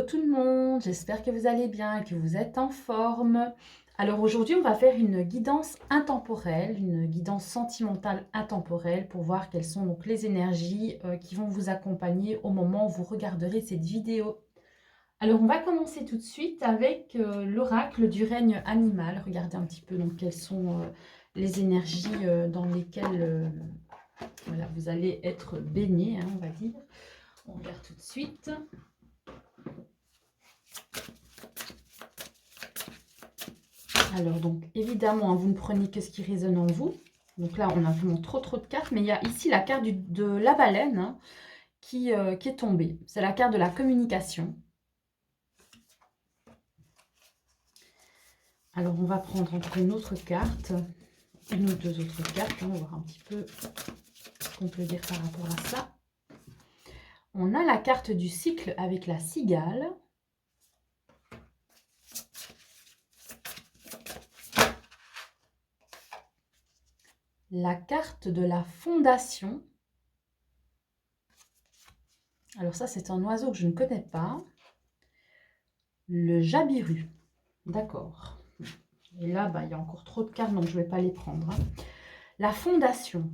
tout le monde, j'espère que vous allez bien et que vous êtes en forme. Alors aujourd'hui, on va faire une guidance intemporelle, une guidance sentimentale intemporelle pour voir quelles sont donc les énergies qui vont vous accompagner au moment où vous regarderez cette vidéo. Alors on va commencer tout de suite avec l'oracle du règne animal. Regardez un petit peu donc quelles sont les énergies dans lesquelles voilà, vous allez être baigné, on va dire. On regarde tout de suite. Alors donc évidemment, vous ne prenez que ce qui résonne en vous. Donc là, on a vraiment trop de cartes, mais il y a ici la carte de la baleine qui est tombée. C'est la carte de la communication. Alors on va prendre encore une autre carte, une ou deux autres cartes, on va voir un petit peu ce qu'on peut dire par rapport à ça. On a la carte du cycle avec la cigale. La carte de la fondation. Alors ça, c'est un oiseau que je ne connais pas. Le jabiru. D'accord. Et là, il y a encore trop de cartes, donc je ne vais pas les prendre. La fondation.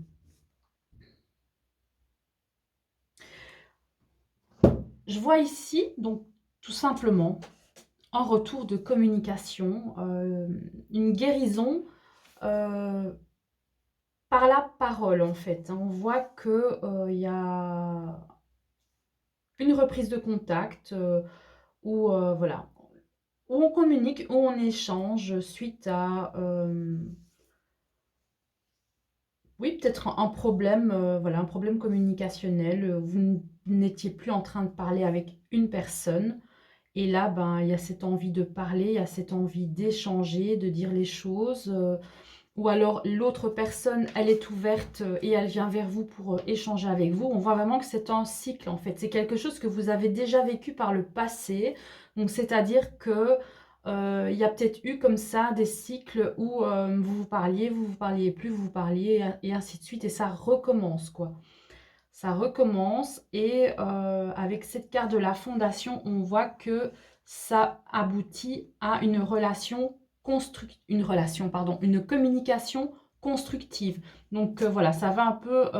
Je vois ici, donc tout simplement, un retour de communication, une guérison par la parole en fait. On voit qu'il y a une reprise de contact où, voilà, où on communique, où on échange suite à... oui, peut-être un problème, voilà, un problème communicationnel. Vous n'étiez plus en train de parler avec une personne. Et là, il y a cette envie de parler, il y a cette envie d'échanger, de dire les choses. Ou alors l'autre personne, elle est ouverte et elle vient vers vous pour échanger avec vous. On voit vraiment que c'est un cycle en fait. C'est quelque chose que vous avez déjà vécu par le passé. Donc c'est-à-dire que il y a peut-être eu comme ça des cycles où vous vous parliez plus, vous vous parliez et ainsi de suite. Et ça recommence quoi. Ça recommence et avec cette carte de la fondation, on voit que ça aboutit à une communication constructive. Donc voilà, ça va un peu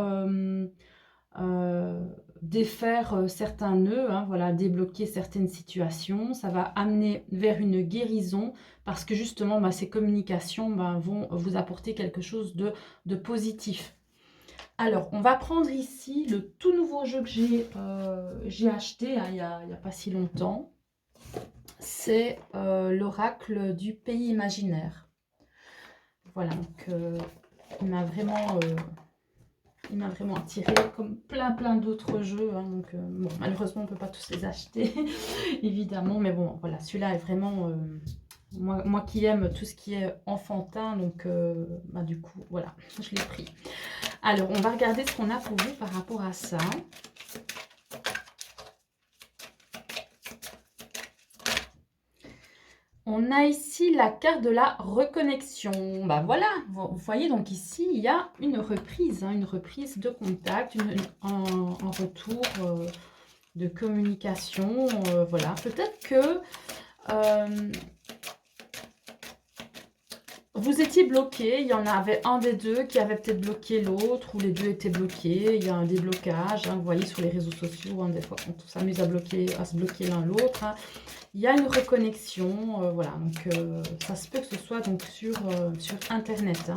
euh, défaire certains nœuds, voilà, débloquer certaines situations. Ça va amener vers une guérison parce que justement, ces communications vont vous apporter quelque chose de positif. Alors, on va prendre ici le tout nouveau jeu que j'ai acheté il n'y a pas si longtemps. C'est l'oracle du pays imaginaire. Voilà, donc il m'a vraiment attiré comme plein d'autres jeux. Donc, bon, malheureusement, on ne peut pas tous les acheter, évidemment. Mais bon, voilà, celui-là est vraiment... moi qui aime tout ce qui est enfantin, donc du coup, voilà, je l'ai pris. Alors, on va regarder ce qu'on a pour vous par rapport à ça. On a ici la carte de la reconnexion. Voilà, vous voyez, donc ici, il y a une reprise de contact, un retour de communication. Voilà, peut-être que vous étiez bloqué, il y en avait un des deux qui avait peut-être bloqué l'autre, ou les deux étaient bloqués, il y a un déblocage, vous voyez sur les réseaux sociaux, des fois quand on s'amuse à se bloquer l'un l'autre, il y a une reconnexion, voilà, donc ça se peut que ce soit donc sur Internet.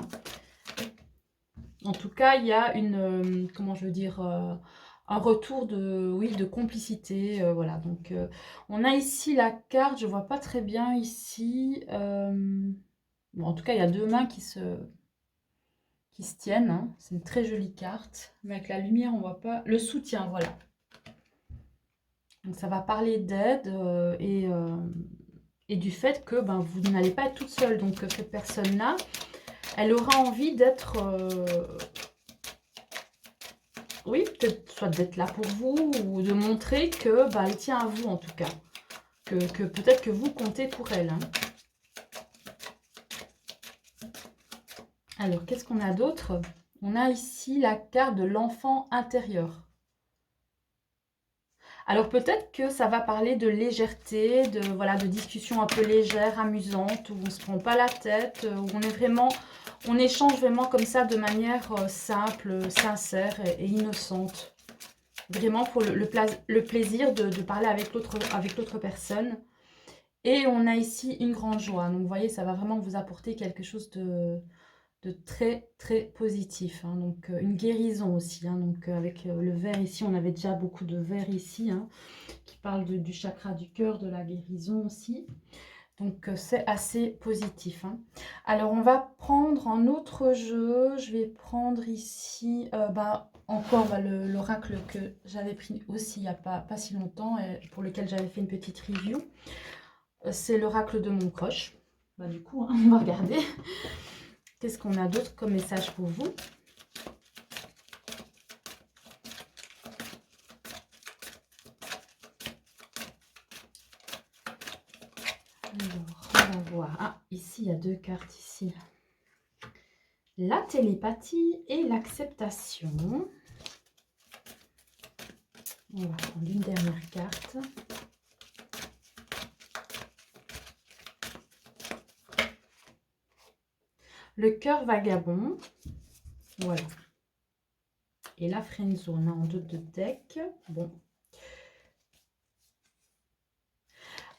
En tout cas, il y a une, comment je veux dire, un retour de, oui, de complicité, voilà, donc on a ici la carte, je vois pas très bien ici, bon, en tout cas, il y a deux mains qui se tiennent. C'est une très jolie carte. Mais avec la lumière, on voit pas. Le soutien, voilà. Donc ça va parler d'aide et du fait que vous n'allez pas être toute seule. Donc cette personne-là, elle aura envie d'être... oui, peut-être soit d'être là pour vous ou de montrer que elle tient à vous en tout cas. Que peut-être que vous comptez pour elle. Alors, qu'est-ce qu'on a d'autre? On a ici la carte de l'enfant intérieur. Alors peut-être que ça va parler de légèreté, de voilà, de discussions un peu légères, amusantes, où on se prend pas la tête, où on est vraiment, on échange vraiment comme ça de manière simple, sincère et innocente. Vraiment pour le plaisir de parler avec l'autre personne. Et on a ici une grande joie. Donc vous voyez, ça va vraiment vous apporter quelque chose de très très positif, hein. Donc une guérison aussi, hein. Donc avec le verre ici, on avait déjà beaucoup de verre ici, hein, qui parle du chakra du cœur, de la guérison aussi. Donc c'est assez positif, hein. Alors on va prendre un autre jeu. Je vais prendre ici encore l'oracle que j'avais pris aussi il n'y a pas si longtemps et pour lequel j'avais fait une petite review. C'est l'oracle de mon croche. Du coup, hein, on va regarder. Qu'est-ce qu'on a d'autre comme message pour vous? Alors, on va voir. Ah, ici, il y a deux cartes ici. La télépathie et l'acceptation. On va prendre une dernière carte. Le cœur vagabond. Voilà. Et la friendzone en deux de deck. Bon.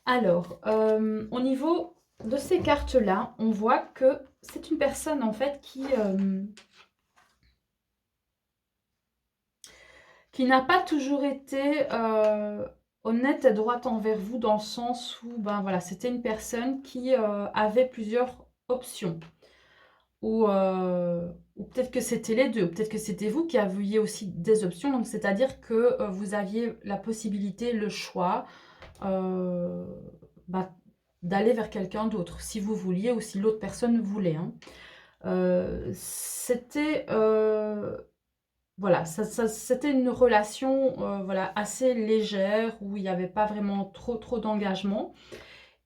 Alors, au niveau de ces cartes-là, on voit que c'est une personne en fait qui n'a pas toujours été honnête et droite envers vous, dans le sens où voilà, c'était une personne qui avait plusieurs options. Ou peut-être que c'était les deux, peut-être que c'était vous qui aviez aussi des options, donc c'est-à-dire que vous aviez la possibilité, le choix euh, bah, d'aller vers quelqu'un d'autre, si vous vouliez ou si l'autre personne voulait, hein. C'était voilà, c'était une relation voilà, assez légère où il n'y avait pas vraiment trop d'engagement.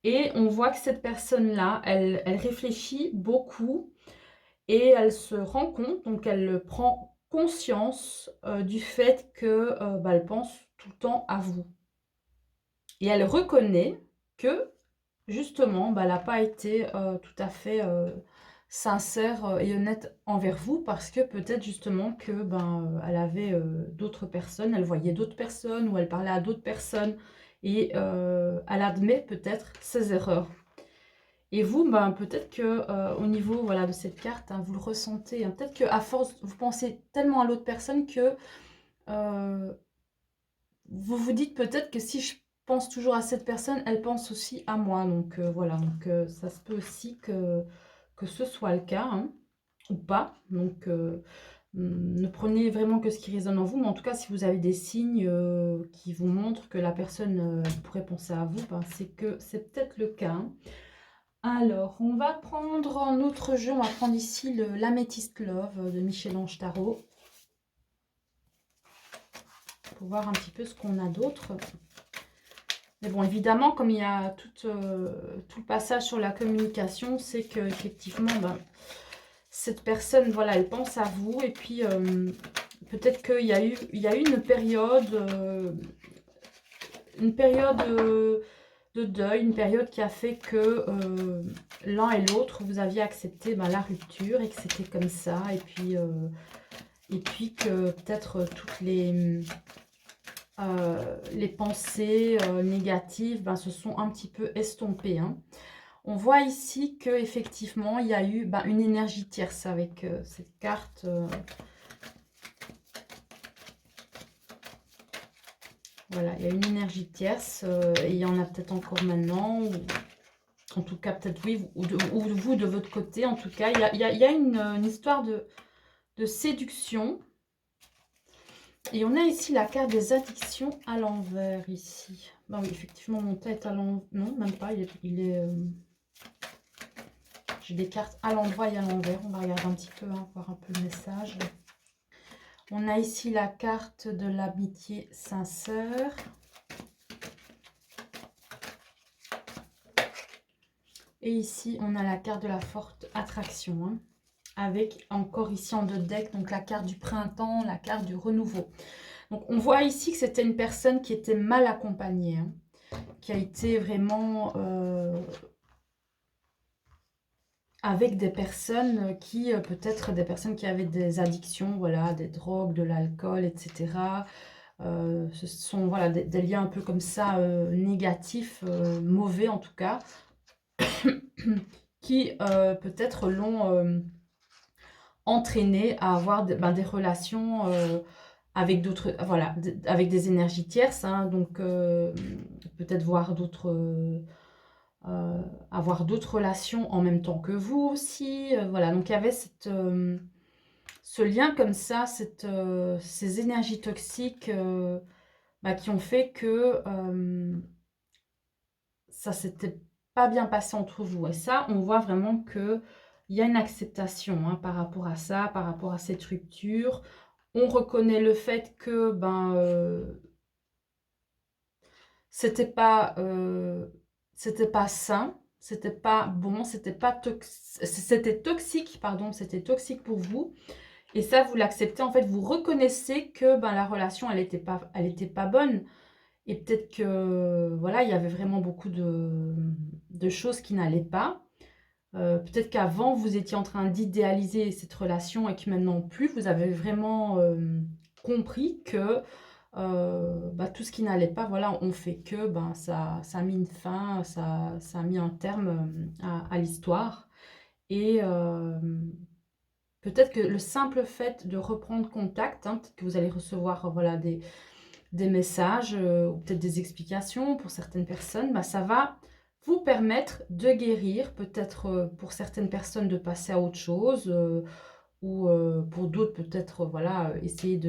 Et on voit que cette personne-là, elle réfléchit beaucoup et elle se rend compte, donc elle prend conscience du fait que elle pense tout le temps à vous. Et elle reconnaît que justement, elle n'a pas été tout à fait sincère et honnête envers vous parce que peut-être justement que elle avait d'autres personnes, elle voyait d'autres personnes ou elle parlait à d'autres personnes et elle admet peut-être ses erreurs. Et vous, peut-être que au niveau voilà, de cette carte, hein, vous le ressentez, hein, peut-être qu'à force, vous pensez tellement à l'autre personne que euh, vous vous dites peut-être que si je pense toujours à cette personne, elle pense aussi à moi. Donc voilà, donc ça se peut aussi que ce soit le cas, hein, ou pas. Donc ne prenez vraiment que ce qui résonne en vous. Mais en tout cas, si vous avez des signes qui vous montrent que la personne pourrait penser à vous, c'est que c'est peut-être le cas, hein. Alors, on va prendre un autre jeu. On va prendre ici l'Amethyst Love de Michel-Ange Tarot. Pour voir un petit peu ce qu'on a d'autre. Mais bon, évidemment, comme il y a tout le passage sur la communication, c'est qu'effectivement, cette personne, voilà, elle pense à vous. Et puis, peut-être qu'il y a eu une période de deuil, une période qui a fait que l'un et l'autre, vous aviez accepté la rupture et que c'était comme ça. Et puis que peut-être toutes les pensées négatives se sont un petit peu estompées, hein. On voit ici qu'effectivement, il y a eu une énergie tierce avec cette carte. Voilà, il y a une énergie tierce et il y en a peut-être encore maintenant. Ou, en tout cas, peut-être oui, ou vous de votre côté. En tout cas, il y a une histoire de séduction. Et on a ici la carte des addictions à l'envers, ici. Oui, effectivement, mon tête à l'envers. Non, même pas, j'ai des cartes à l'endroit et à l'envers. On va regarder un petit peu, hein, voir un peu le message. On a ici la carte de l'amitié sincère. Et ici, on a la carte de la forte attraction, hein. avec encore ici en 2 de deck, donc la carte du printemps, la carte du renouveau. Donc on voit ici que c'était une personne qui était mal accompagnée, hein, qui a été vraiment avec des personnes qui, peut-être des personnes qui avaient des addictions, voilà, des drogues, de l'alcool, etc. Ce sont voilà, des liens un peu comme ça, négatifs, mauvais en tout cas, qui peut-être l'ont entraîné à avoir des relations avec d'autres, voilà, avec des énergies tierces, hein, donc peut-être voir d'autres, avoir d'autres relations en même temps que vous aussi, voilà, donc il y avait cette, ce lien comme ça, ces énergies toxiques qui ont fait que ça s'était pas bien passé entre vous. Et ça, on voit vraiment qu'il y a une acceptation, hein, par rapport à ça, par rapport à cette rupture. On reconnaît le fait que c'était pas sain, c'était pas bon, c'était toxique, pardon, c'était toxique pour vous. Et ça, vous l'acceptez, en fait, vous reconnaissez que la relation, elle était pas bonne. Et peut-être que, voilà, il y avait vraiment beaucoup de choses qui n'allaient pas. Peut-être qu'avant, vous étiez en train d'idéaliser cette relation et que maintenant plus, vous avez vraiment compris que tout ce qui n'allait pas, voilà, on fait que ça a mis une fin, ça a mis un terme à l'histoire. Et peut-être que le simple fait de reprendre contact, hein, peut-être que vous allez recevoir voilà, des messages ou peut-être des explications pour certaines personnes, ça va vous permettre de guérir, peut-être pour certaines personnes de passer à autre chose ou pour d'autres peut-être voilà, essayer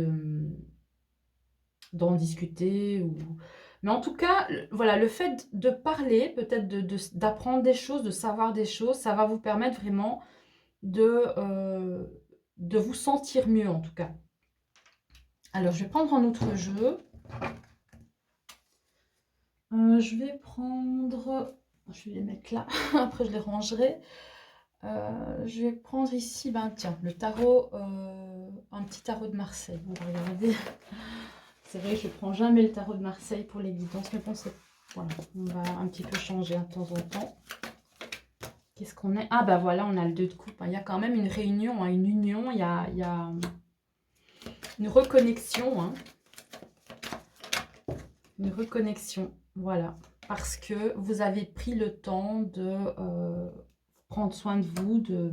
d'en discuter. Mais en tout cas, voilà, le fait de parler, peut-être d'apprendre des choses, de savoir des choses, ça va vous permettre vraiment de vous sentir mieux en tout cas. Alors, je vais prendre un autre jeu. Je vais prendre... Je vais les mettre là, après je les rangerai. Je vais prendre ici, tiens, le tarot, un petit tarot de Marseille. On va regarder. C'est vrai, je ne prends jamais le tarot de Marseille pour les guidances, mais bon, voilà, on va un petit peu changer de temps en temps. Qu'est-ce qu'on est? Ah voilà, on a le 2 de coupe. Il y a quand même une réunion, hein, une union, il y a une reconnexion, hein. Une reconnexion, voilà. Parce que vous avez pris le temps de prendre soin de vous, de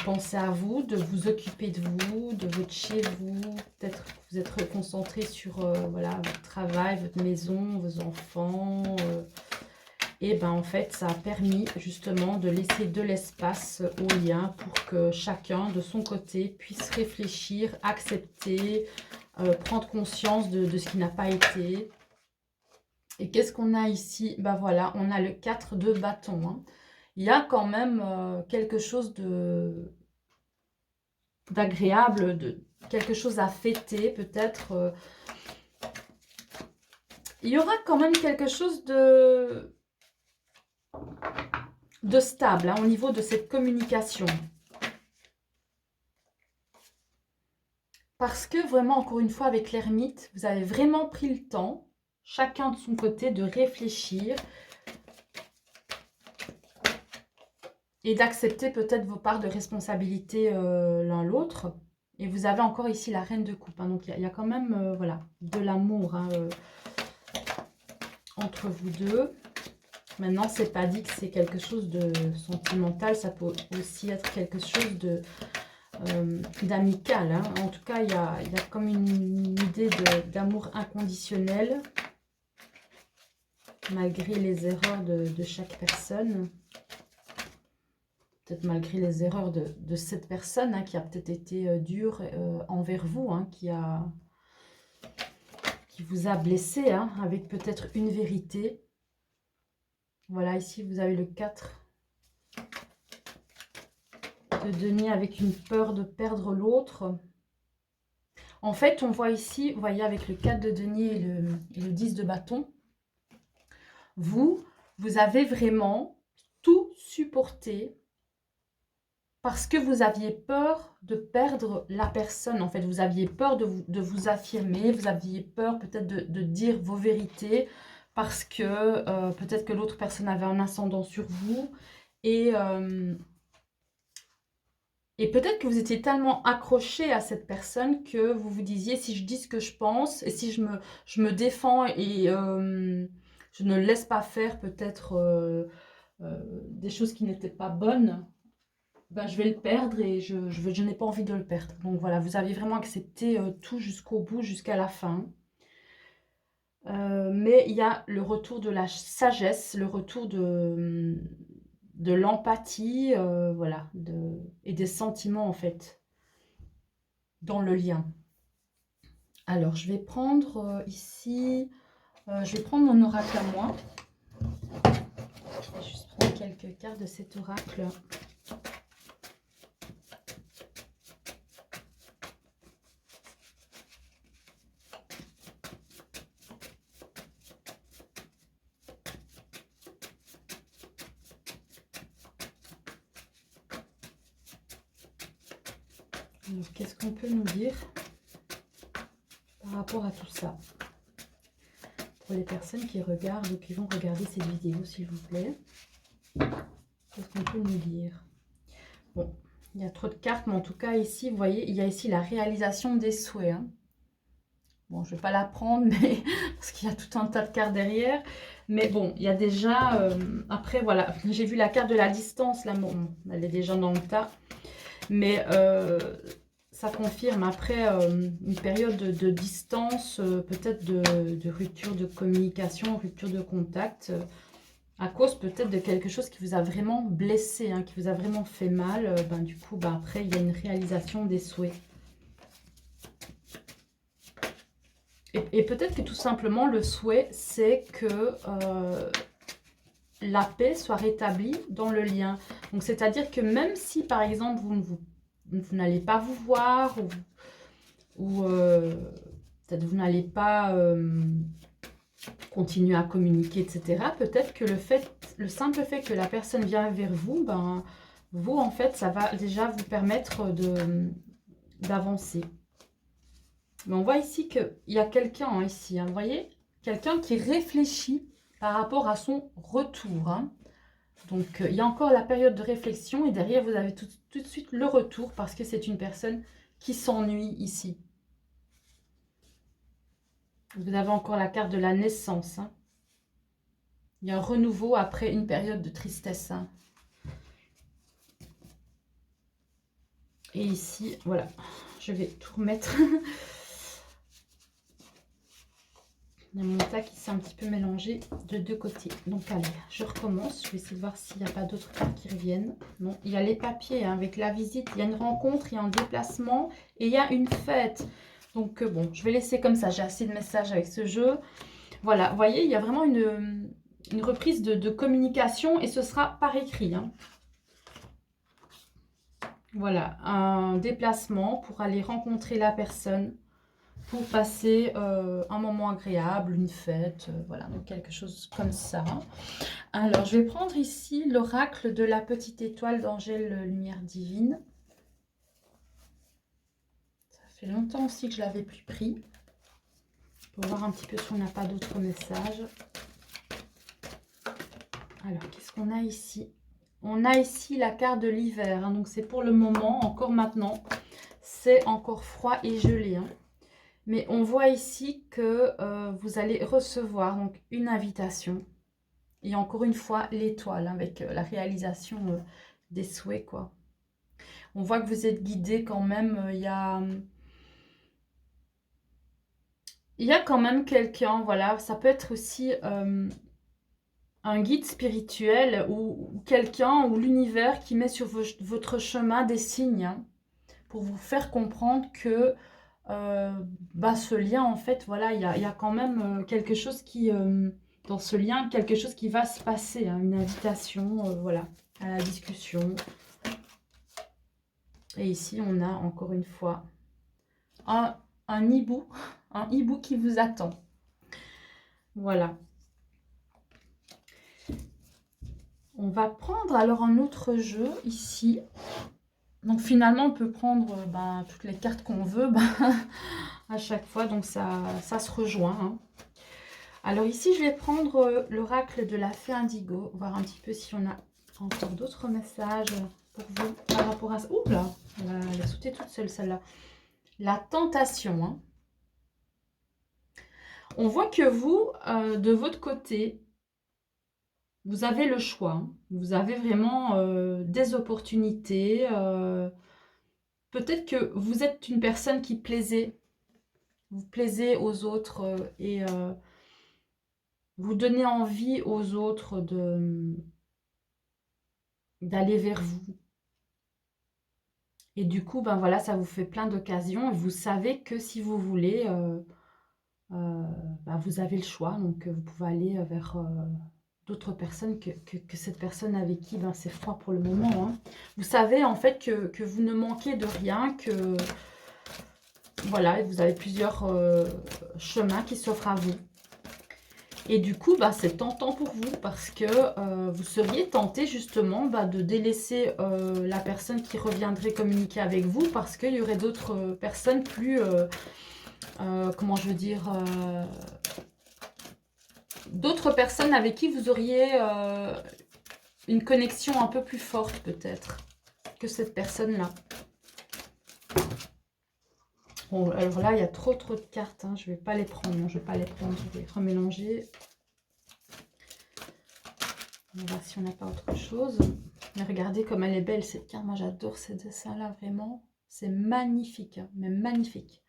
penser à vous, de vous occuper de vous, de votre chez vous. Peut-être que vous êtes reconcentré sur voilà, votre travail, votre maison, vos enfants. Et en fait, ça a permis justement de laisser de l'espace au lien pour que chacun, de son côté, puisse réfléchir, accepter, prendre conscience de ce qui n'a pas été. Et qu'est-ce qu'on a ici? Voilà, on a le 4 de bâton, hein. Il y a quand même quelque chose d'agréable, quelque chose à fêter peut-être. Il y aura quand même quelque chose de stable, hein, au niveau de cette communication. Parce que vraiment, encore une fois, avec l'ermite, vous avez vraiment pris le temps, chacun de son côté, de réfléchir et d'accepter peut-être vos parts de responsabilité l'un l'autre. Et vous avez encore ici la reine de coupe, hein, donc il y a quand même voilà, de l'amour, hein, entre vous deux. Maintenant, c'est pas dit que c'est quelque chose de sentimental, ça peut aussi être quelque chose d'amical, hein. En tout cas, il y a comme une idée d'amour inconditionnel, malgré les erreurs de chaque personne. Peut-être malgré les erreurs de cette personne, hein, qui a peut-être été dure envers vous, hein, qui vous a blessé, hein, avec peut-être une vérité. Voilà, ici, vous avez le 4 de denier avec une peur de perdre l'autre. En fait, on voit ici, vous voyez, avec le 4 de denier et le 10 de bâton, vous avez vraiment tout supporté parce que vous aviez peur de perdre la personne. En fait, vous aviez peur de vous affirmer, vous aviez peur peut-être de dire vos vérités, parce que peut-être que l'autre personne avait un ascendant sur vous. Et, et peut-être que vous étiez tellement accroché à cette personne que vous vous disiez, si je dis ce que je pense, et si je me défends et je ne laisse pas faire peut-être des choses qui n'étaient pas bonnes, ben, je vais le perdre et je n'ai pas envie de le perdre. Donc voilà, vous aviez vraiment accepté tout jusqu'au bout, jusqu'à la fin. Mais il y a le retour de la sagesse, le retour de l'empathie, voilà, et des sentiments en fait, dans le lien. Alors, je vais prendre ici, je vais prendre mon oracle à moi. Je vais juste prendre quelques cartes de cet oracle. Alors, qu'est-ce qu'on peut nous dire par rapport à tout ça? Pour les personnes qui regardent ou qui vont regarder cette vidéo, s'il vous plaît. Qu'est-ce qu'on peut nous dire? Bon, il y a trop de cartes, mais en tout cas, ici, vous voyez, il y a ici la réalisation des souhaits. Hein. Bon, je ne vais pas la prendre, mais parce qu'il y a tout un tas de cartes derrière. Mais bon, il y a déjà... après, voilà, j'ai vu la carte de la distance, là, bon, elle est déjà dans le tas. Mais ça confirme, après une période de distance, peut-être de rupture de communication, rupture de contact, à cause peut-être de quelque chose qui vous a vraiment blessé, hein, qui vous a vraiment fait mal, ben, du coup, ben, après, il y a une réalisation des souhaits. Et peut-être que tout simplement, le souhait, c'est que la paix soit rétablie dans le lien. Donc, c'est-à-dire que même si, par exemple, vous n'allez pas vous voir, ou peut-être vous n'allez pas continuer à communiquer, etc. Peut-être que le simple fait que la personne vient vers vous, ben, vous, en fait, ça va déjà vous permettre d'avancer. Mais on voit ici qu'il y a quelqu'un ici, hein, vous voyez, quelqu'un qui réfléchit par rapport à son retour. Hein. Donc, il y a encore la période de réflexion et derrière, vous avez tout de suite le retour parce que c'est une personne qui s'ennuie ici. Vous avez encore la carte de la naissance. Hein. Il y a un renouveau après une période de tristesse. Hein. Et ici, voilà, je vais tout remettre. Il y a mon tas qui s'est un petit peu mélangé de deux côtés. Donc allez, je recommence. Je vais essayer de voir s'il n'y a pas d'autres cartes qui reviennent. Non, il y a les papiers hein, avec la visite. Il y a une rencontre, il y a un déplacement et il y a une fête. Donc bon, je vais laisser comme ça. J'ai assez de messages avec ce jeu. Voilà, vous voyez, il y a vraiment une reprise de communication et ce sera par écrit. Hein. Voilà, un déplacement pour aller rencontrer la personne, pour passer un moment agréable, une fête, voilà, donc quelque chose comme ça. Alors, je vais prendre ici l'oracle de la petite étoile d'Angèle Lumière Divine. Ça fait longtemps aussi que je ne l'avais plus pris. Pour voir un petit peu si on n'a pas d'autres messages. Alors, qu'est-ce qu'on a ici? On a ici la carte de l'hiver, hein, donc c'est pour le moment, encore maintenant, c'est encore froid et gelé. Hein. Mais on voit ici que vous allez recevoir donc, une invitation. Et encore une fois, l'étoile, hein, avec la réalisation des souhaits. Quoi. On voit que vous êtes guidé quand même. Il y a quand même quelqu'un, voilà. Ça peut être aussi un guide spirituel ou quelqu'un ou l'univers qui met sur votre chemin des signes hein, pour vous faire comprendre que bah, ce lien, en fait, voilà, il y a quand même quelque chose qui, dans ce lien, quelque chose qui va se passer, hein, une invitation, voilà, à la discussion. Et ici, on a encore une fois un hibou qui vous attend. Voilà. On va prendre alors un autre jeu ici. Donc finalement, on peut prendre toutes les cartes qu'on veut à chaque fois, donc ça se rejoint, hein. Alors ici, je vais prendre l'oracle de la fée indigo, voir un petit peu si on a encore d'autres messages pour vous par rapport à ça. Ouh là, elle a sauté toute seule celle-là. La tentation, hein. On voit que vous, de votre côté, vous avez le choix, hein. Vous avez vraiment des opportunités. Peut-être que vous êtes une personne qui plaisait, vous plaisez aux autres et vous donnez envie aux autres d'aller vers vous. Et du coup, ben voilà, ça vous fait plein d'occasions. Et vous savez que si vous voulez, vous avez le choix. Donc, vous pouvez aller vers d'autres personnes que cette personne avec qui c'est froid pour le moment, hein. Vous savez en fait que vous ne manquez de rien, que voilà, vous avez plusieurs chemins qui s'offrent à vous. Et du coup, c'est tentant pour vous parce que vous seriez tenté justement de délaisser la personne qui reviendrait communiquer avec vous parce qu'il y aurait d'autres personnes plus, comment je veux dire, d'autres personnes avec qui vous auriez une connexion un peu plus forte peut-être que cette personne-là. Bon, alors là, il y a trop de cartes, hein. Je ne vais pas les prendre, non, je ne vais pas les prendre, je vais les remélanger. On va voir si on n'a pas autre chose. Mais regardez comme elle est belle cette carte. Moi j'adore ces dessins-là, vraiment. C'est magnifique, hein, mais magnifique.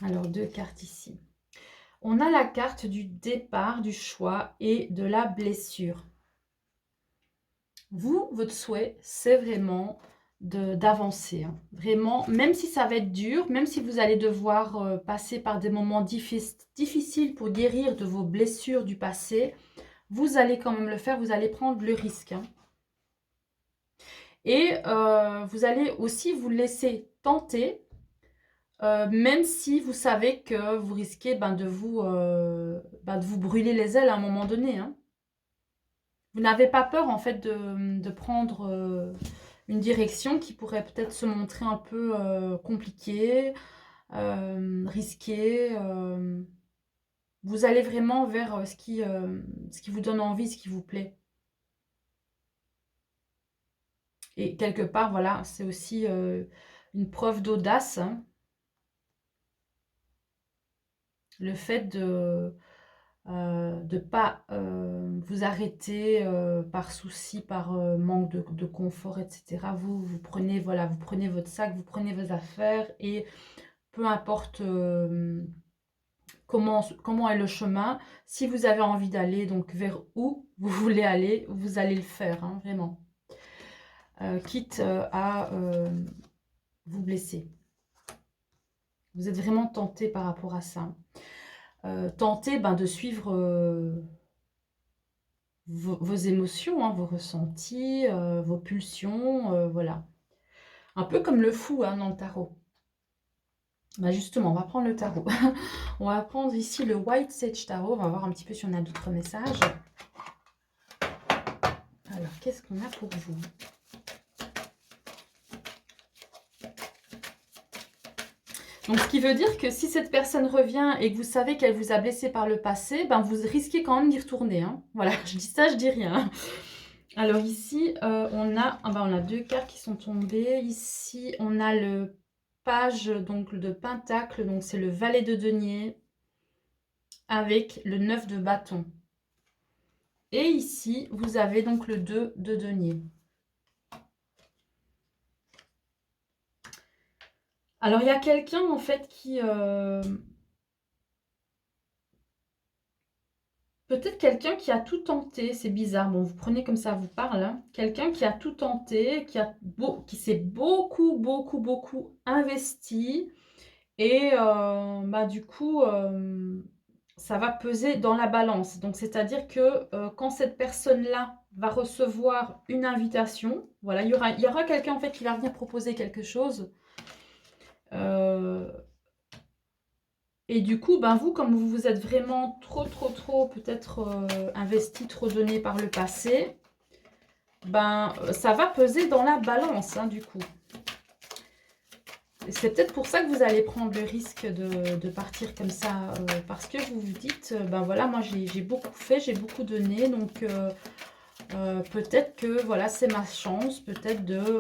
Alors, deux cartes ici. On a la carte du départ, du choix et de la blessure. Vous, votre souhait, c'est vraiment d'avancer, hein. Vraiment, même si ça va être dur, même si vous allez devoir passer par des moments difficiles pour guérir de vos blessures du passé, vous allez quand même le faire, vous allez prendre le risque, hein. Et vous allez aussi vous laisser tenter, même si vous savez que vous risquez de vous brûler les ailes à un moment donné, hein. Vous n'avez pas peur en fait de prendre une direction qui pourrait peut-être se montrer un peu compliquée, risquée. Vous allez vraiment vers ce qui vous donne envie, ce qui vous plaît. Et quelque part, voilà, c'est aussi une preuve d'audace, hein. Le fait de ne pas vous arrêter par souci, par manque de confort, etc. Vous prenez, voilà, vous prenez votre sac, vous prenez vos affaires et peu importe comment est le chemin, si vous avez envie d'aller donc vers où vous voulez aller, vous allez le faire, hein, vraiment. Quitte à vous blesser. Vous êtes vraiment tenté par rapport à ça. Tenté de suivre vos émotions, hein, vos ressentis, vos pulsions, voilà. Un peu comme le fou, hein, dans le tarot. Justement, on va prendre le tarot. On va prendre ici le White Sage Tarot. On va voir un petit peu si on a d'autres messages. Alors, qu'est-ce qu'on a pour vous ? Donc, ce qui veut dire que si cette personne revient et que vous savez qu'elle vous a blessé par le passé, vous risquez quand même d'y retourner, hein. Voilà, je dis ça, je dis rien. Alors ici, on a deux cartes qui sont tombées. Ici, on a le page donc, de Pentacle, donc c'est le valet de denier avec le 9 de bâton. Et ici, vous avez donc le 2 de denier. Alors, il y a quelqu'un en fait qui... peut-être quelqu'un qui a tout tenté, c'est bizarre, bon, vous prenez comme ça vous parle, hein. Quelqu'un qui a tout tenté, qui s'est beaucoup investi, et du coup, ça va peser dans la balance. Donc, c'est-à-dire que quand cette personne-là va recevoir une invitation, voilà, il y aura quelqu'un en fait qui va venir proposer quelque chose. Et du coup, ben vous, comme vous vous êtes vraiment trop peut-être investi, trop donné par le passé, ben ça va peser dans la balance, hein, du coup. C'est peut-être pour ça que vous allez prendre le risque de partir comme ça, parce que vous vous dites, ben voilà, moi j'ai beaucoup fait, j'ai beaucoup donné, donc peut-être que voilà, c'est ma chance, peut-être de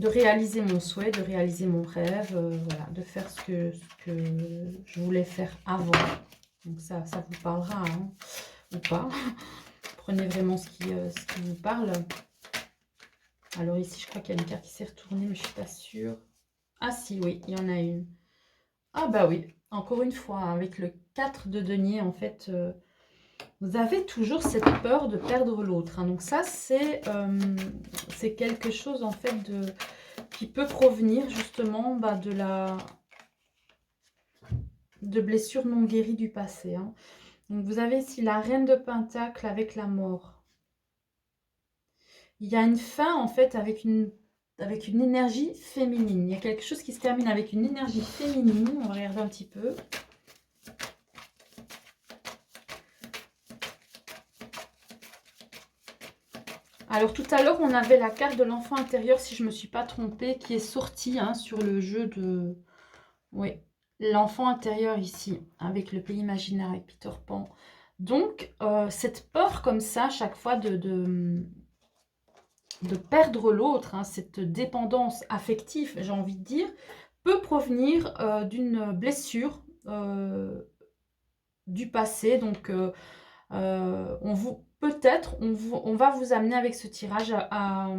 réaliser mon souhait, de réaliser mon rêve, voilà, de faire ce que je voulais faire avant. Donc ça vous parlera, hein, ou pas. Prenez vraiment ce qui vous parle. Alors ici, je crois qu'il y a une carte qui s'est retournée, mais je suis pas sûre. Ah si, oui, il y en a une. Ah bah oui, encore une fois, hein, avec le 4 de denier, en fait, vous avez toujours cette peur de perdre l'autre, hein. Donc ça, c'est quelque chose, en fait, qui peut provenir justement bah, de blessures non guéries du passé, hein. Donc vous avez ici la reine de Pentacle avec la mort. Il y a une fin, en fait, avec une énergie féminine. Il y a quelque chose qui se termine avec une énergie féminine. On va regarder un petit peu. Alors tout à l'heure, on avait la carte de l'enfant intérieur, si je ne me suis pas trompée, qui est sortie, hein, sur le jeu de... Oui, l'enfant intérieur ici, avec le pays imaginaire, avec Peter Pan. Donc, cette peur comme ça, chaque fois de perdre l'autre, hein, cette dépendance affective, j'ai envie de dire, peut provenir d'une blessure du passé. Donc, peut-être, on va vous amener avec ce tirage à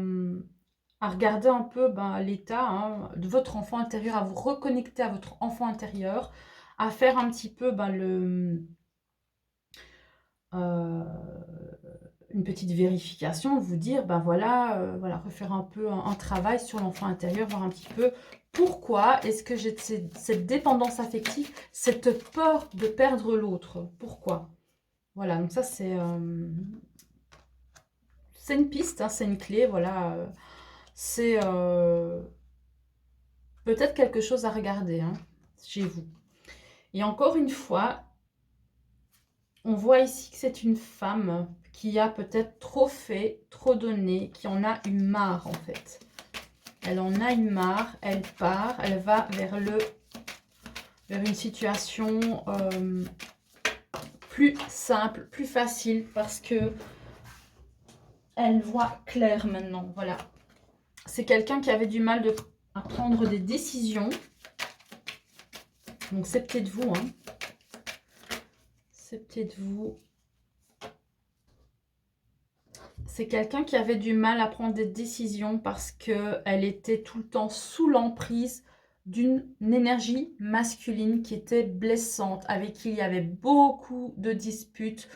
regarder un peu ben, l'état, hein, de votre enfant intérieur, à vous reconnecter à votre enfant intérieur, à faire un petit peu ben, euh, une petite vérification, vous dire, ben voilà, voilà, refaire un peu un travail sur l'enfant intérieur, voir un petit peu pourquoi est-ce que j'ai cette dépendance affective, cette peur de perdre l'autre. Pourquoi? Voilà, donc ça c'est une piste, hein, c'est une clé, voilà. C'est peut-être quelque chose à regarder, hein, chez vous. Et encore une fois, on voit ici que c'est une femme qui a peut-être trop fait, trop donné, qui en a eu marre en fait. Elle en a eu marre, elle part, elle va vers une situation plus simple, plus facile, parce que elle voit clair maintenant. Voilà. C'est quelqu'un qui avait du mal à prendre des décisions. Donc c'est peut-être vous, hein. C'est peut-être vous. C'est quelqu'un qui avait du mal à prendre des décisions parce qu'elle était tout le temps sous l'emprise d'une énergie masculine qui était blessante, avec qui il y avait beaucoup de disputes,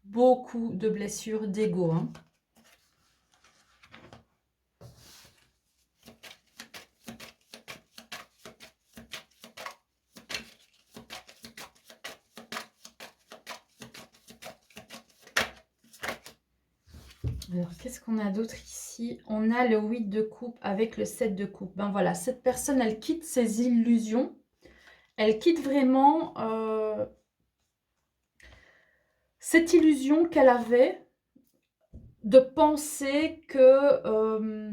beaucoup de blessures d'ego, hein. Alors, qu'est-ce qu'on a d'autre ici? On a le 8 de coupe avec le 7 de coupe. Ben voilà, cette personne, elle quitte ses illusions. Elle quitte vraiment cette illusion qu'elle avait de penser que...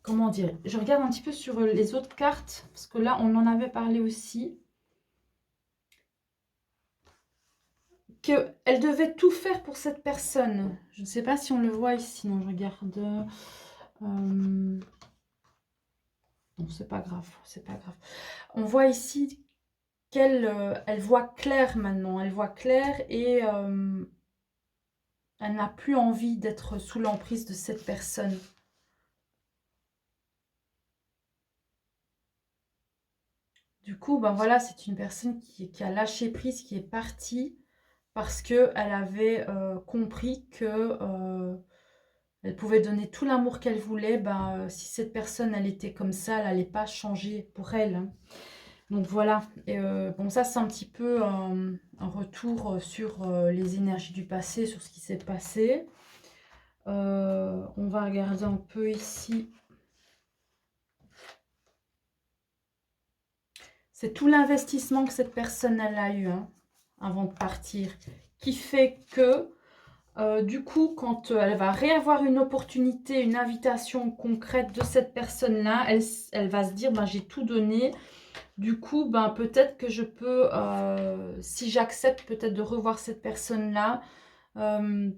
comment dire? Je regarde un petit peu sur les autres cartes, parce que là, on en avait parlé aussi. Qu'elle devait tout faire pour cette personne. Je ne sais pas si on le voit ici. Non, je regarde. Non, c'est pas grave, c'est pas grave. On voit ici qu'elle elle voit clair maintenant. Elle voit clair et elle n'a plus envie d'être sous l'emprise de cette personne. Du coup, ben voilà, c'est une personne qui a lâché prise, qui est partie parce qu'elle avait compris que elle pouvait donner tout l'amour qu'elle voulait. Ben, si cette personne, elle était comme ça, elle n'allait pas changer pour elle, hein. Donc voilà, et, bon ça c'est un petit peu un retour sur les énergies du passé, sur ce qui s'est passé. On va regarder un peu ici C'est tout l'investissement que cette personne elle a eu hein, avant de partir, qui fait que du coup, quand elle va réavoir une opportunité, une invitation concrète de cette personne-là, elle va se dire, ben, j'ai tout donné. Du coup, ben, peut-être que je peux, si j'accepte peut-être de revoir cette personne-là, je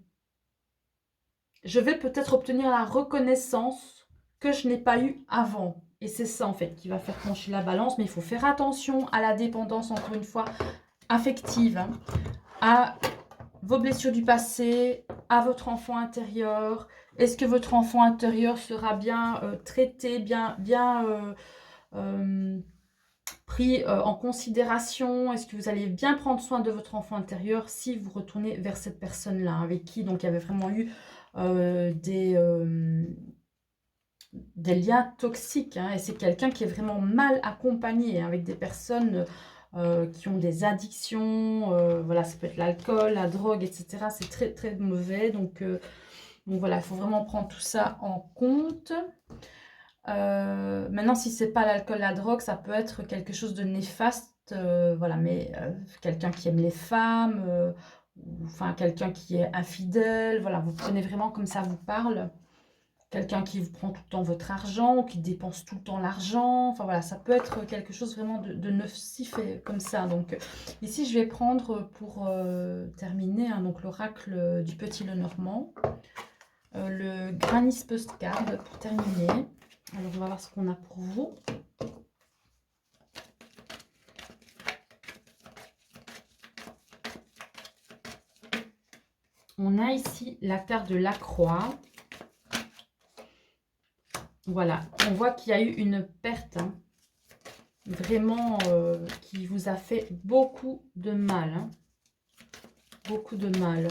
vais peut-être obtenir la reconnaissance que je n'ai pas eue avant. Et c'est ça, en fait, qui va faire pencher la balance. Mais il faut faire attention à la dépendance, encore une fois, affective, hein, à vos blessures du passé, à votre enfant intérieur. Est-ce que votre enfant intérieur sera bien traité, bien pris en considération? Est-ce que vous allez bien prendre soin de votre enfant intérieur si vous retournez vers cette personne-là, avec qui donc il y avait vraiment eu des liens toxiques, hein, et c'est quelqu'un qui est vraiment mal accompagné, hein, avec des personnes qui ont des addictions, voilà, ça peut être l'alcool, la drogue, etc. C'est très très mauvais, donc voilà, il faut vraiment prendre tout ça en compte. Maintenant, si c'est pas l'alcool, la drogue, ça peut être quelque chose de néfaste, voilà, mais quelqu'un qui aime les femmes, ou enfin quelqu'un qui est infidèle, voilà, vous prenez vraiment comme ça vous parle. Quelqu'un qui vous prend tout le temps votre argent, ou qui dépense tout le temps l'argent. Enfin voilà, ça peut être quelque chose vraiment de nocif comme ça. Donc ici, je vais prendre pour terminer hein, donc l'oracle du Petit Lenormand. Le Granny Postcard pour terminer. Alors on va voir ce qu'on a pour vous. On a ici la carte de la croix. Voilà, on voit qu'il y a eu une perte, hein, vraiment qui vous a fait beaucoup de mal. Hein, beaucoup de mal.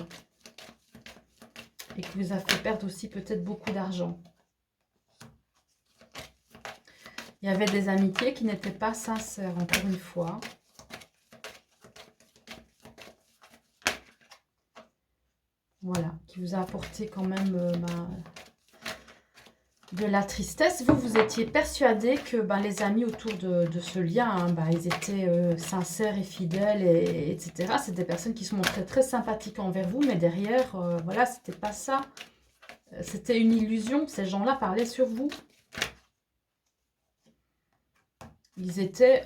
Et qui vous a fait perdre aussi peut-être beaucoup d'argent. Il y avait des amitiés qui n'étaient pas sincères, encore une fois. Voilà, qui vous a apporté quand même de la tristesse. Vous étiez persuadé que les amis autour de ce lien, hein, ils étaient sincères et fidèles, etc. C'est des personnes qui se montraient très sympathiques envers vous, mais derrière, voilà, c'était pas ça. C'était une illusion. Ces gens-là parlaient sur vous. Ils étaient,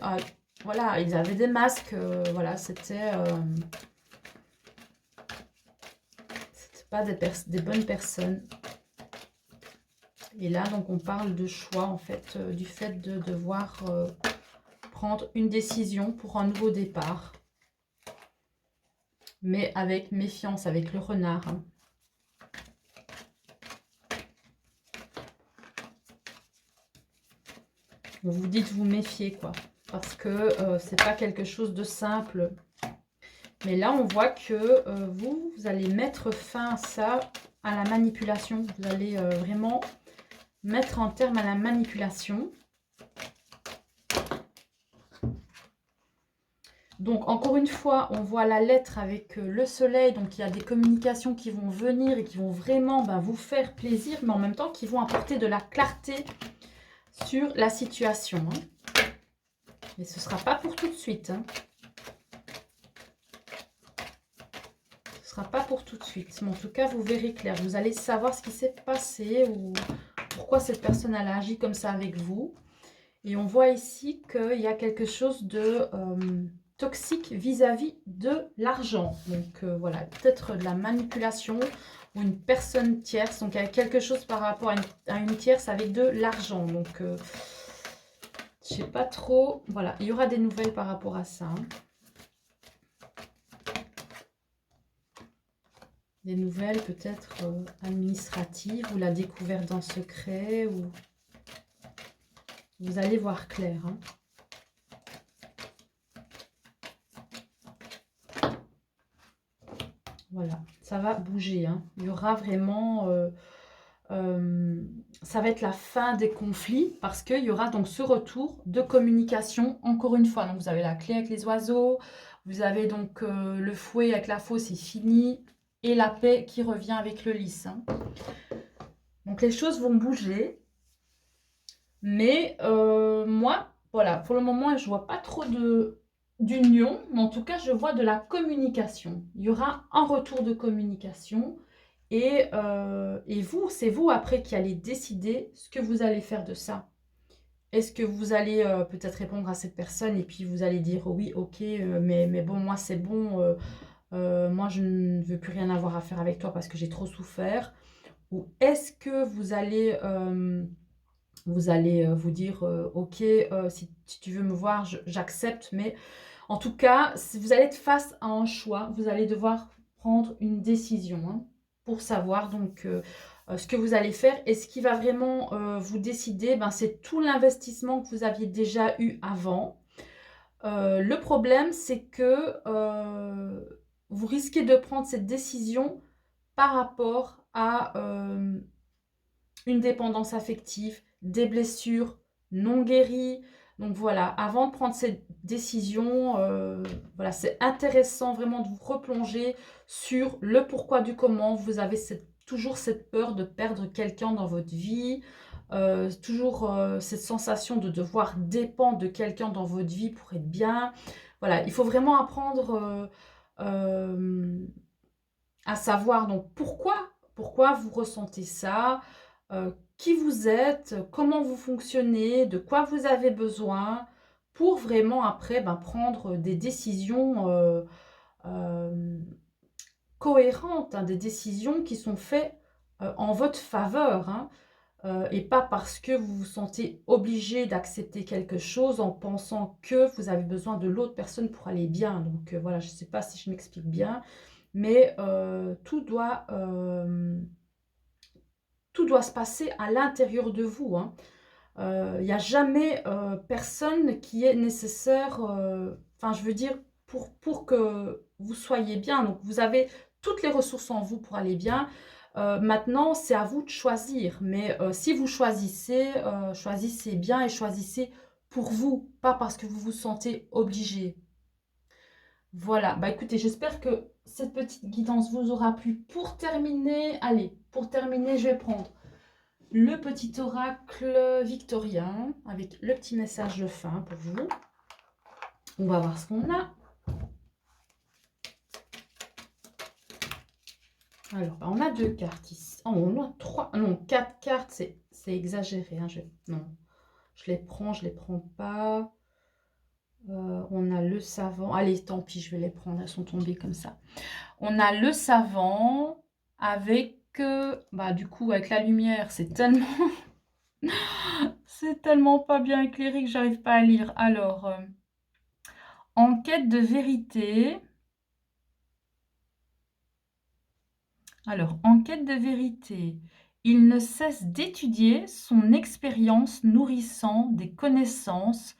voilà, ils avaient des masques, voilà, c'était pas des bonnes personnes. Et là, donc, on parle de choix, en fait, du fait de devoir prendre une décision pour un nouveau départ. Mais avec méfiance, avec le renard. Hein. Vous vous dites vous méfier, quoi. Parce que c'est pas quelque chose de simple. Mais là, on voit que vous allez mettre fin à ça, à la manipulation. Vous allez vraiment mettre un terme à la manipulation. Donc, encore une fois, on voit la lettre avec le soleil. Donc, il y a des communications qui vont venir et qui vont vraiment vous faire plaisir, mais en même temps qui vont apporter de la clarté sur la situation. Hein. Mais ce ne sera pas pour tout de suite. Hein. Ce ne sera pas pour tout de suite. Mais en tout cas, vous verrez clair. Vous allez savoir ce qui s'est passé ou pourquoi cette personne a agi comme ça avec vous. Et on voit ici qu'il y a quelque chose de toxique vis-à-vis de l'argent. Donc voilà, peut-être de la manipulation ou une personne tierce. Donc il y a quelque chose par rapport à une tierce avec de l'argent. Donc je ne sais pas trop. Voilà, il y aura des nouvelles par rapport à ça. Hein. Des nouvelles peut-être administratives ou la découverte d'un secret ou... Vous allez voir clair. Hein. Voilà, ça va bouger. Hein. Il y aura vraiment... ça va être la fin des conflits parce qu'il y aura donc ce retour de communication encore une fois. Donc vous avez la clé avec les oiseaux, vous avez donc le fouet avec la faux, c'est fini, et la paix qui revient avec le lys. Hein. Donc les choses vont bouger, mais moi, voilà, pour le moment, je vois pas trop d'union, mais en tout cas, je vois de la communication. Il y aura un retour de communication et vous, c'est vous après qui allez décider ce que vous allez faire de ça. Est-ce que vous allez peut-être répondre à cette personne et puis vous allez dire oui, ok, mais bon, moi c'est bon, moi je ne veux plus rien avoir à faire avec toi parce que j'ai trop souffert. Ou est-ce que vous allez vous dire ok, si tu veux me voir, j'accepte, mais en tout cas, si vous allez être face à un choix, vous allez devoir prendre une décision hein, pour savoir donc ce que vous allez faire. Et ce qui va vraiment vous décider, ben, c'est tout l'investissement que vous aviez déjà eu avant. Le problème, c'est que vous risquez de prendre cette décision par rapport à une dépendance affective, des blessures non guéries. Donc voilà, avant de prendre cette décision, voilà, c'est intéressant vraiment de vous replonger sur le pourquoi du comment. Vous avez toujours cette peur de perdre quelqu'un dans votre vie, toujours cette sensation de devoir dépendre de quelqu'un dans votre vie pour être bien. Voilà, il faut vraiment apprendre à savoir donc pourquoi vous ressentez ça, qui vous êtes, comment vous fonctionnez, de quoi vous avez besoin, pour vraiment après ben, prendre des décisions euh, cohérentes, hein, des décisions qui sont faites en votre faveur, hein, et pas parce que vous vous sentez obligé d'accepter quelque chose en pensant que vous avez besoin de l'autre personne pour aller bien. Donc voilà, je ne sais pas si je m'explique bien, mais tout doit se passer à l'intérieur de vous. Hein. Il n'y a jamais personne qui est nécessaire, enfin je veux dire, pour que vous soyez bien. Donc vous avez toutes les ressources en vous pour aller bien. Maintenant, c'est à vous de choisir. Mais si vous choisissez, choisissez bien et choisissez pour vous, pas parce que vous vous sentez obligé. Voilà, bah écoutez, j'espère que cette petite guidance vous aura plu. Pour terminer, allez, pour terminer, je vais prendre le petit oracle victorien avec le petit message de fin pour vous. On va voir ce qu'on a. Alors, bah, on a 2 cartes ici. Oh, on a 3, non, 4 cartes, c'est exagéré. Hein, non, je les prends pas. On a le savant. Allez, tant pis, je vais les prendre, elles sont tombées comme ça. On a le savant avec, bah, du coup, avec la lumière, c'est tellement, c'est tellement pas bien éclairé que j'arrive pas à lire. Alors, en quête de vérité. Alors, en quête de vérité, il ne cesse d'étudier son expérience nourrissant des connaissances.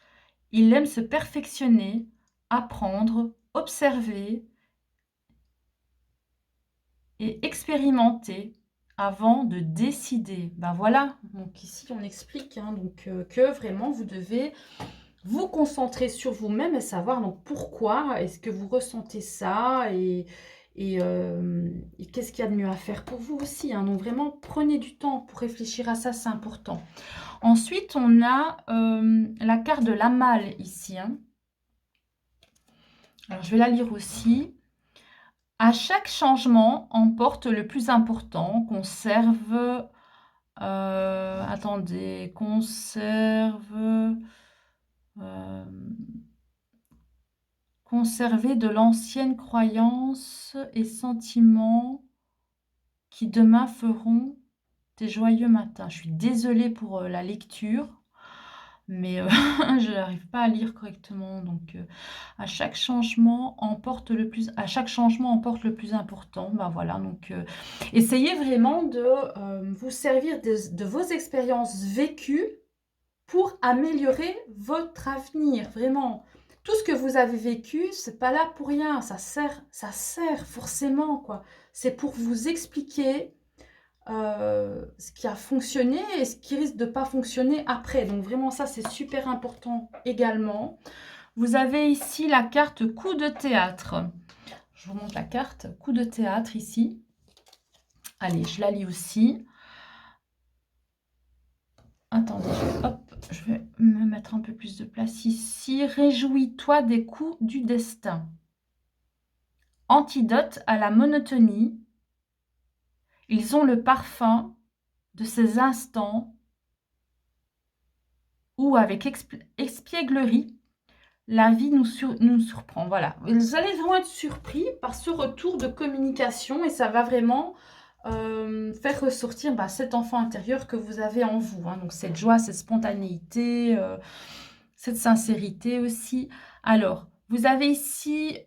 Il aime se perfectionner, apprendre, observer et expérimenter avant de décider. Ben voilà, donc ici on explique hein, donc, que vraiment vous devez vous concentrer sur vous-même et savoir donc pourquoi est-ce que vous ressentez ça et qu'est-ce qu'il y a de mieux à faire pour vous aussi. Hein. Donc vraiment, prenez du temps pour réfléchir à ça, c'est important. Ensuite, on a la carte de la malle ici. Hein. Alors, je vais la lire aussi. À chaque changement, emporte le plus important. Conserve... attendez, conserve... conserver de l'ancienne croyance et sentiments qui demain feront tes joyeux matins. Je suis désolée pour la lecture, mais je n'arrive pas à lire correctement. Donc, à chaque changement emporte le plus important. Ben voilà, donc essayez vraiment de vous servir de vos expériences vécues pour améliorer votre avenir, vraiment. Tout ce que vous avez vécu, c'est pas là pour rien, ça sert forcément, quoi. C'est pour vous expliquer ce qui a fonctionné et ce qui risque de pas fonctionner après. Donc vraiment ça, c'est super important également. Vous avez ici la carte coup de théâtre. Je vous montre la carte coup de théâtre ici. Allez, je la lis aussi. Attendez, je vais hop, je vais me mettre un peu plus de place ici. Réjouis-toi des coups du destin. Antidote à la monotonie, ils ont le parfum de ces instants où, avec espièglerie, la vie nous surprend. Voilà. Vous allez vraiment être surpris par ce retour de communication et ça va vraiment faire ressortir cet enfant intérieur que vous avez en vous, hein. Donc cette joie, cette spontanéité, cette sincérité aussi. Alors, vous avez ici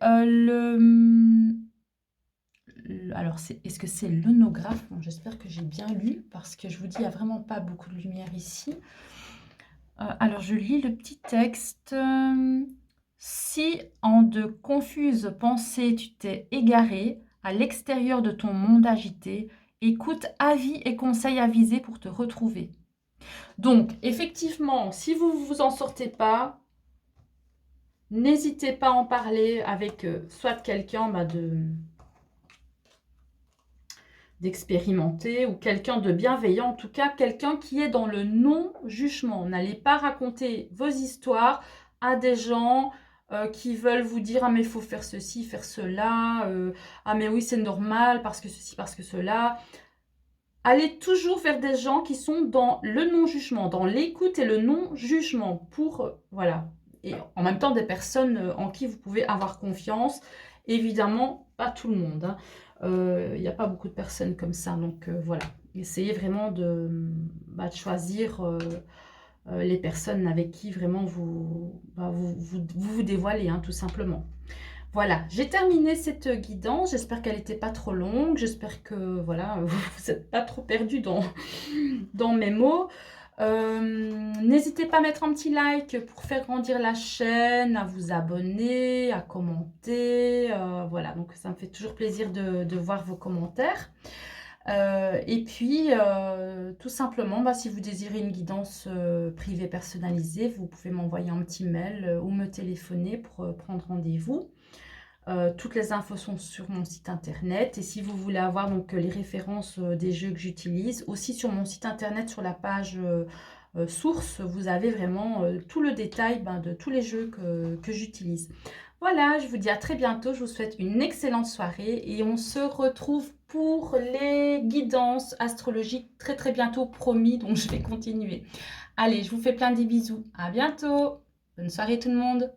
alors, est-ce que c'est l'onographe? Bon, j'espère que j'ai bien lu parce que je vous dis, il n'y a vraiment pas beaucoup de lumière ici. Alors, je lis le petit texte. Si en de confuses pensées tu t'es égaré à l'extérieur de ton monde agité, écoute avis et conseils avisés pour te retrouver. Donc, effectivement, si vous ne vous en sortez pas, n'hésitez pas à en parler avec soit quelqu'un d'expérimenté ou quelqu'un de bienveillant, en tout cas quelqu'un qui est dans le non-jugement. N'allez pas raconter vos histoires à des gens qui veulent vous dire « Ah mais il faut faire ceci, faire cela, ah mais oui c'est normal parce que ceci, parce que cela ». Allez toujours vers des gens qui sont dans le non-jugement, dans l'écoute et le non-jugement pour, voilà. Et en même temps des personnes en qui vous pouvez avoir confiance. Évidemment, pas tout le monde, hein. Il n'y a pas beaucoup de personnes comme ça. Donc voilà, essayez vraiment de choisir les personnes avec qui vraiment vous dévoilez, hein, tout simplement. Voilà, j'ai terminé cette guidance. J'espère qu'elle n'était pas trop longue. J'espère que voilà, vous n'êtes pas trop perdu dans mes mots. N'hésitez pas à mettre un petit like pour faire grandir la chaîne, à vous abonner, à commenter. Voilà, donc ça me fait toujours plaisir de voir vos commentaires. Et puis, tout simplement, si vous désirez une guidance privée personnalisée, vous pouvez m'envoyer un petit mail ou me téléphoner pour prendre rendez-vous. Toutes les infos sont sur mon site internet et si vous voulez avoir donc les références des jeux que j'utilise, aussi sur mon site internet sur la page source, vous avez vraiment tout le détail de tous les jeux que j'utilise. Voilà, je vous dis à très bientôt, je vous souhaite une excellente soirée et on se retrouve pour les guidances astrologiques très très bientôt, promis, donc je vais continuer. Allez, je vous fais plein de bisous, à bientôt, bonne soirée tout le monde.